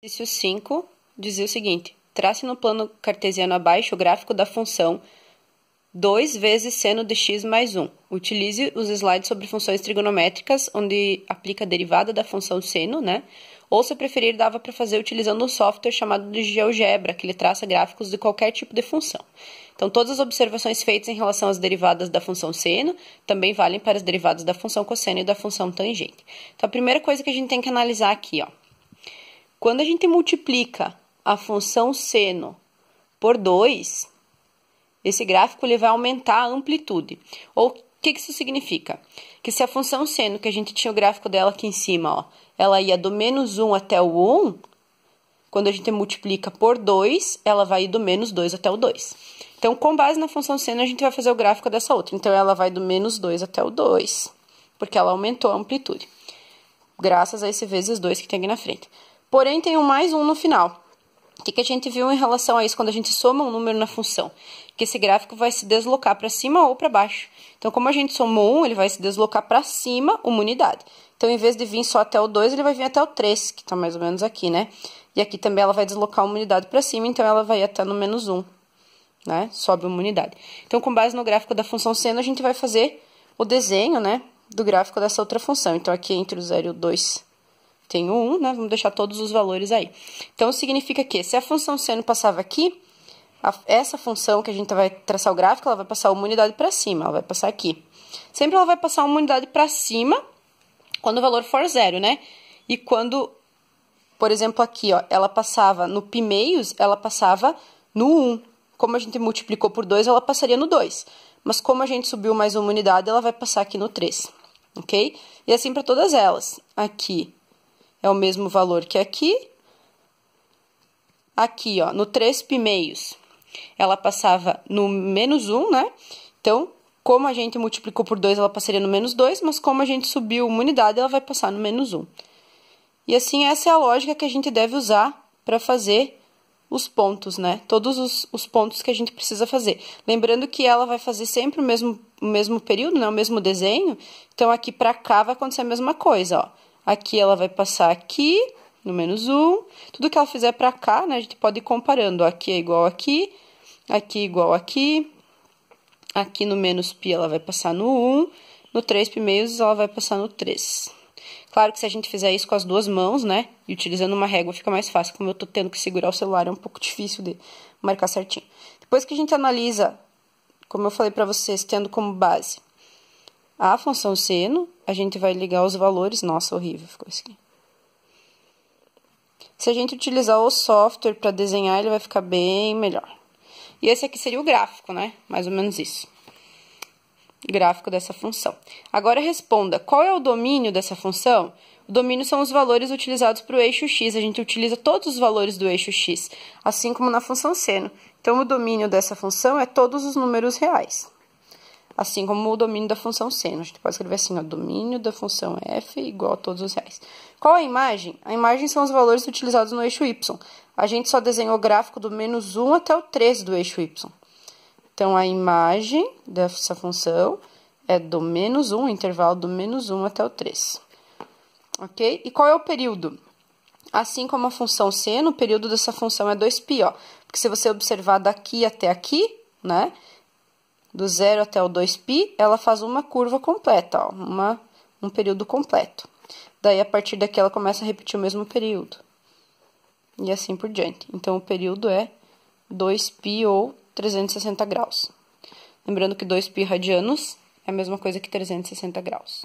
Exercício 5 dizia o seguinte: trace no plano cartesiano abaixo o gráfico da função 2 vezes seno de x mais 1. Utilize os slides sobre funções trigonométricas, onde aplica a derivada da função seno, né? Ou, se preferir, dava para fazer utilizando um software chamado de GeoGebra, que ele traça gráficos de qualquer tipo de função. Então, todas as observações feitas em relação às derivadas da função seno também valem para as derivadas da função cosseno e da função tangente. Então, a primeira coisa que a gente tem que analisar aqui, ó. Quando a gente multiplica a função seno por 2, esse gráfico ele vai aumentar a amplitude. Ou o que isso significa? Que se a função seno, que a gente tinha o gráfico dela aqui em cima, ó, ela ia do menos 1 até o 1, quando a gente multiplica por 2, ela vai ir do menos 2 até o 2. Então, com base na função seno, a gente vai fazer o gráfico dessa outra. Então, ela vai do menos 2 até o 2, porque ela aumentou a amplitude, graças a esse vezes 2 que tem aqui na frente. Porém, tem um mais 1 no final. O que a gente viu em relação a isso quando a gente soma um número na função? Que esse gráfico vai se deslocar para cima ou para baixo. Então, como a gente somou 1, ele vai se deslocar para cima uma unidade. Então, em vez de vir só até o 2, ele vai vir até o 3, que está mais ou menos aqui, né? E aqui também ela vai deslocar uma unidade para cima, então ela vai até no menos 1, né? Sobe uma unidade. Então, com base no gráfico da função seno, a gente vai fazer o desenho, né, do gráfico dessa outra função. Então, aqui entre o 0 e o 2 tem o 1, né? Vamos deixar todos os valores aí. Então, significa que se a função seno passava aqui, essa função que a gente vai traçar o gráfico, ela vai passar uma unidade para cima, ela vai passar aqui. Sempre ela vai passar uma unidade para cima quando o valor for 0, né? E quando, por exemplo, aqui, ó, ela passava no π meios, ela passava no 1. Como a gente multiplicou por 2, ela passaria no 2. Mas como a gente subiu mais uma unidade, ela vai passar aqui no 3, ok? E assim para todas elas. Aqui é o mesmo valor que aqui. Aqui, ó, no 3 π meios, ela passava no menos 1, né? Então, como a gente multiplicou por 2, ela passaria no menos 2, mas como a gente subiu uma unidade, ela vai passar no menos 1. E assim, essa é a lógica que a gente deve usar para fazer os pontos, né? Todos os pontos que a gente precisa fazer. Lembrando que ela vai fazer sempre o mesmo período, né? O mesmo desenho. Então, aqui para cá vai acontecer a mesma coisa, ó. Aqui ela vai passar aqui, no menos 1. Tudo que ela fizer para cá, né? A gente pode ir comparando. Aqui é igual aqui, aqui igual aqui. Aqui no menos π ela vai passar no 1. No 3 π meios ela vai passar no 3. Claro que se a gente fizer isso com as duas mãos, né? E utilizando uma régua fica mais fácil. Como eu tô tendo que segurar o celular, é um pouco difícil de marcar certinho. Depois que a gente analisa, como eu falei para vocês, tendo como base a função seno, a gente vai ligar os valores. Nossa, horrível ficou isso aqui. Se a gente utilizar o software para desenhar, ele vai ficar bem melhor. E esse aqui seria o gráfico, né? Mais ou menos isso. Gráfico dessa função. Agora responda, qual é o domínio dessa função? O domínio são os valores utilizados para o eixo x. A gente utiliza todos os valores do eixo x, assim como na função seno. Então, o domínio dessa função é todos os números reais. Assim como o domínio da função seno. A gente pode escrever assim, ó, domínio da função f igual a todos os reais. Qual a imagem? A imagem são os valores utilizados no eixo y. A gente só desenhou o gráfico do menos 1 até o 3 do eixo y. Então, a imagem dessa função é do menos 1, intervalo do menos 1 até o 3. Ok? E qual é o período? Assim como a função seno, o período dessa função é 2π, ó. Porque se você observar daqui até aqui, né? Do 0 até o 2π, ela faz uma curva completa, ó. Um período completo. Daí, a partir daqui, ela começa a repetir o mesmo período. E assim por diante. Então, o período é 2π ou 360 graus. Lembrando que 2π radianos é a mesma coisa que 360 graus.